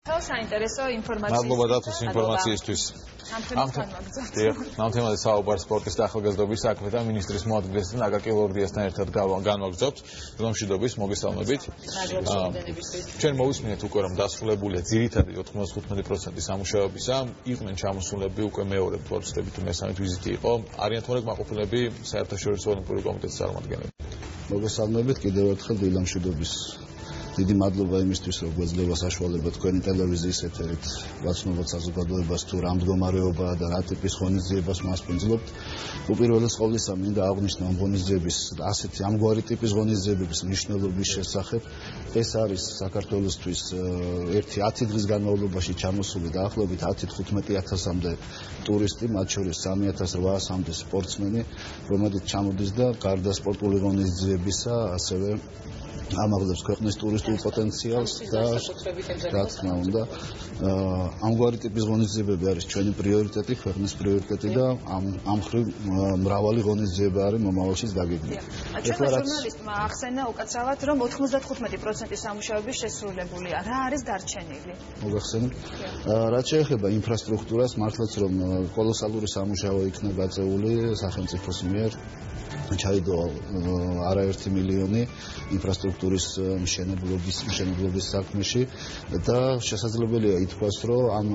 საინტერესო ინფორმაცია. მადლობა დათოს ინფორმაციისთვის. ამ თემაზე საუბარ სპორტის და ახალგაზრდობის საქმე და მინისტრის მოადგილესთან აკაკი ლორდიასთან ერთად განვაგრძობთ. გლომშვიდობის მოგესალმებით. ჩვენ მოვისმინეთ უკვე რომ დასრულებულია ძირითადი 95% სამუშაოებისა. იყვნენ ჩამოსულები უკვე მეორე თვალსაჩინო თუ მესამე ვიზიტი იყო. არიან თორე კმაყოფილები საერთაშორისო ოლიმპიური კომიტეტის წარმომადგენლები. მოგესალმებით კიდევ ერთხელ დილამშვიდობის დიდი მადლობა იმისთვის, რომ გვეძლევა საშუალება თქვენი ტელევიზიის ეთერით ვაცნობოთ საზოგადოებას თუ რა მდგომარეობაა და რა ტიპის ღონისძიებას მასპინძლობთ. უპირველეს ყოვლისა მინდა აღვნიშნო ამ ღონისძიების ასეთი ამგვარი ტიპის ღონისძიების მნიშვნელობის შესახებ. ეს არის საქართველოსთვის ერთი 10 დღის განმავლობაში ჩამოსული დაახლოებით 10-15,000-მდე ტურისტი, მათ შორის 3,800-მდე სპორტსმენი, რომელიც ჩამოდის და გარდა სპორტული ღონისძიებისა, ასევე ამაღლებს ქვეყნის ტურისტულ პოტენციალს და რა თქმა უნდა ამგვარი ტიპის ღონისძიებები არის ჩვენი პრიორიტეტი, ქვეყნის პრიორიტეტი და ამ ხრივ მრავალი ღონისძიება არის მომავალშიც დაგეგმილი. ახლა ჟურნალისტმა ახსენა უკაცრავად რომ 95% სამუშაოების შესრულებულია. რა არის დარჩენილი? მოგახსენებ. რაც შეეხება ინფრასტრუქტურას, მართლაც რომ კოლოსალური სამუშაო იქნა გაწეული სახელმწიფოს მიერ. ჩაიდო არაერთი მილიონი ინფრასტრუქტურის მშენებლობის საქმეში და შესაძლებელია ითქვას, რომ ამ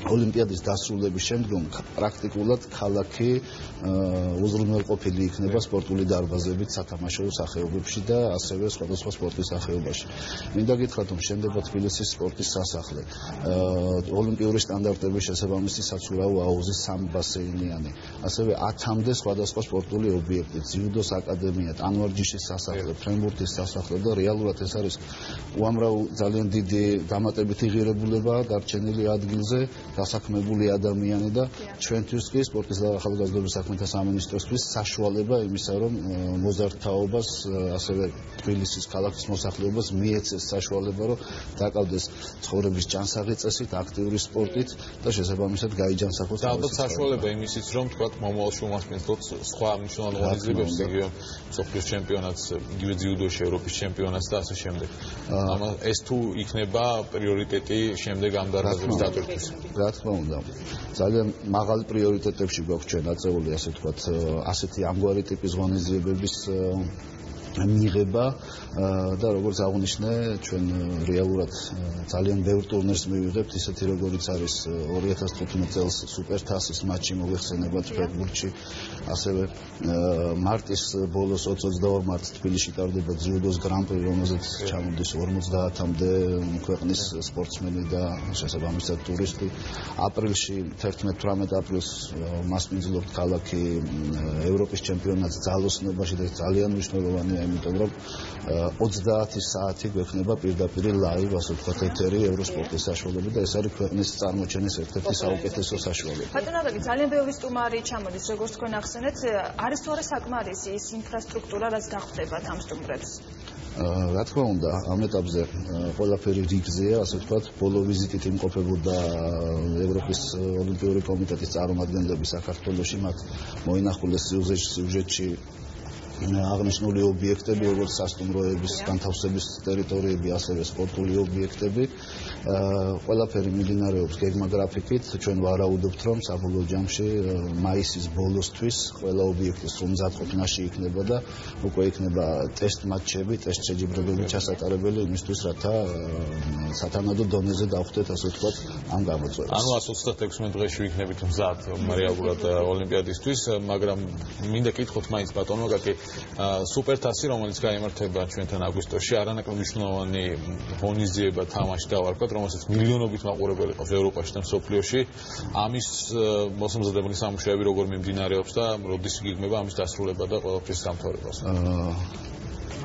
ოლიმპიადის დასრულების შემდგომ პრაქტიკულად ქალაქი უზრუნველყოფილი იქნება სპორტული დარბაზებით სათამაშო სახეობებში და ასევე სხვადასხვა სპორტის სახეობაში. მინდა გითხრათ, რომ შენდება თბილისის სპორტის სასახლე, ოლიმპიური სტანდარტების შესაბამისი საცურაო აუზის 3 ბასეინიანი, ასევე 10-მდე სხვადასხვა სპორტული ობიექტი, ძიუდოს აკადემია, ტანვარჯიშის სასახლე, ფრენბურთის სასახლე და რეალურად ეს არის უამრავ ძალიან დიდი დამატებითი ღირებულება დარჩენილი ადგილზე. დასაქმებული ადამიანი და ჩვენთვის კი სპორტის და ახალგაზრდობის საქმეთა სამინისტროსთვის საშუალება იმისა, რომ მოზარდთაობას, ასევე თბილისის ქალაქის მოსახლეობას მიეცეს საშუალება, რომ დაკავდეს ცხოვრების ჯანსაღი წესით, აქტიური სპორტით და შესაბამისად გაიჯანსაღოს. და ალბათ საშუალება იმისიც, რომ თქვა მომავალში უმასპინძლოთ სხვა მნიშვნელოვან ღონისძიებებს, იგივე მსოფლიოს ჩემპიონატს, იგივე ძიუდოში ევროპის ჩემპიონატს და ასე შემდეგ. ეს თუ იქნება პრიორიტეტი შემდეგ ამ დარბაზების დატვირთვის. რა თქმა უნდა, ძალიან მაღალი პრიორიტეტებში გვაქვს ჩვენ აწეული, ასე ვთქვათ, ასეთი ამგვარი ტიპის ღონისძიებების მიღება და როგორც აღნიშნე, ჩვენ რეალურად ძალიან ბევრ ტურნირს მივიღებთ, ისეთი როგორიც არის 2015 წელს სუპერთასის მატჩი მოიხსენებათ ფრენბურთში, ასევე მარტის ბოლოს 22 მარტს თბილისში ტარდება ძიუდოს გრან-პრი, რომელზეც ჩამოდის 50-მდე ქვეყნის სპორტსმენი და შესაბამისად ტურისტი. აპრილში 11-18 აპრილს მასპინძლობთ ქალაქი ევროპის ჩემპიონატს ძალოსნობაში და ძალიან მნიშვნელოვანია, იმიტომ რომ 30 საათი გვექნება პირდაპირ ლაივ, ასე ვთქვათ, ეთერი ევროსპორტის საშუალებით და ეს არის ქვეყნის წარმოჩენის ერთ-ერთი საუკეთესო საშუალება. ბატონო აკაკი, ძალიან ბევრი სტუმარი ჩამოდის, როგორც თქვენ ახსენეთ, არის თუ არა საკმარისი ის ინფრასტრუქტურა, რაც დახვდებათ ამ სტუმრებს? რა თქმა უნდა, ამ ეტაპზე ყველაფერი რიგზეა, ასე ვთქვათ, ბოლო ვიზიტით იმყოფებოდა ევროპის ოლიმპიური კომიტეტის წარმომადგენლები საქართველოში, მათ მოინახულეს სიუჟეტში აღნიშნული ობიექტები, როგორც სასტუმროების, განთავსების ტერიტორიები, ასევე სპორტული ობიექტები. ყველაფერი მიმდინარეობს გეგმა გრაფიკით. ჩვენ ვარაუდობთ, რომ საბოლოო ჯამში მაისის ბოლოსთვის ყველა ობიექტი მზადყოფნაში იქნება და უკვე იქნება ტესტ მატჩები, ტესტ შეჯიბრებები ჩასატარებელი იმისთვის, რათა სათანადო დონეზე დავხვდეთ, ასე ვთქვათ, ამ გამოწვევას. ანუ 136 დღეში ვიქნებით მზად რეალურად ოლიმპიადისთვის, მაგრამ მინდა კითხოთ მაინც ბატონო აკაკი, სუპერთასი, რომელიც გაიმართება ჩვენთან აგვისტოში, არანაკლებ მნიშვნელოვანი ღონისძიება თამაში დავარქვათ, რომელსაც მილიონობით მაყურებელი ყავს ევროპაში და მსოფლიოში. ამის მოსამზადებელი სამუშაოები როგორ მიმდინარეობს და როდის გიგმება ამის დასრულება და ყველაფრის დამთავრებას?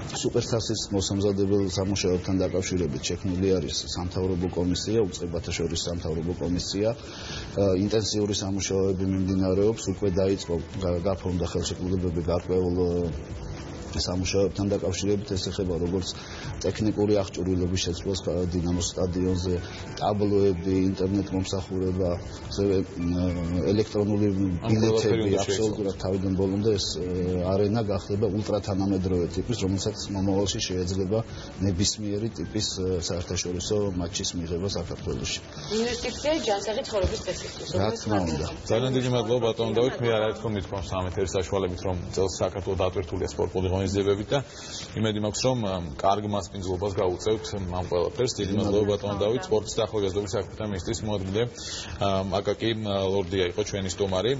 სუპერთასის მოსამზადებელ სამუშაოებთან დაკავშირებით შექმნილი არის სამთავრობო კომისია, უწყებათა შორის სამთავრობო კომისია. ინტენსიური სამუშაოები მიმდინარეობს, უკვე დაიწყო გაფორმდა ხელშეკრულებები გარკვეულ სამუშაოებთან დაკავშირებით ეს ეხება როგორც ტექნიკური აღჭურვილობის შეცვლას დინამოს სტადიონზე, ტაბლოები, ინტერნეტ მომსახურება, ასევე ელექტრონული ბილეთები, აბსოლუტურად თავიდან ბოლომდე ეს არენა გახდება ულტრათანამედროვე ტიპის, რომელსაც მომავალში შეიძლება ნებისმიერი ტიპის საერთაშორისო მატჩის მიღება საქართველოში. ინვესტიცია ჯანსაღი ცხოვრების წესისთვის. რა თქმა უნდა. ძალიან დიდი მადლობა ბატონ დავით, მე არაერთხელ მithkom სამეთერის საშუალებით რომ წელს საქართველოს დატვირთულია სპორტული ღონისძიებებით და იმედი მაქვს რომ კარგ მასპინძლობას გაუწევთ ამ ყველაფერს. დიდი მადლობა ბატონ დავით, სპორტის და ახალგაზრდობის საქმეთა მინისტრის მოადგილე აკაკი ლორდია იყო ჩვენი სტუმარი.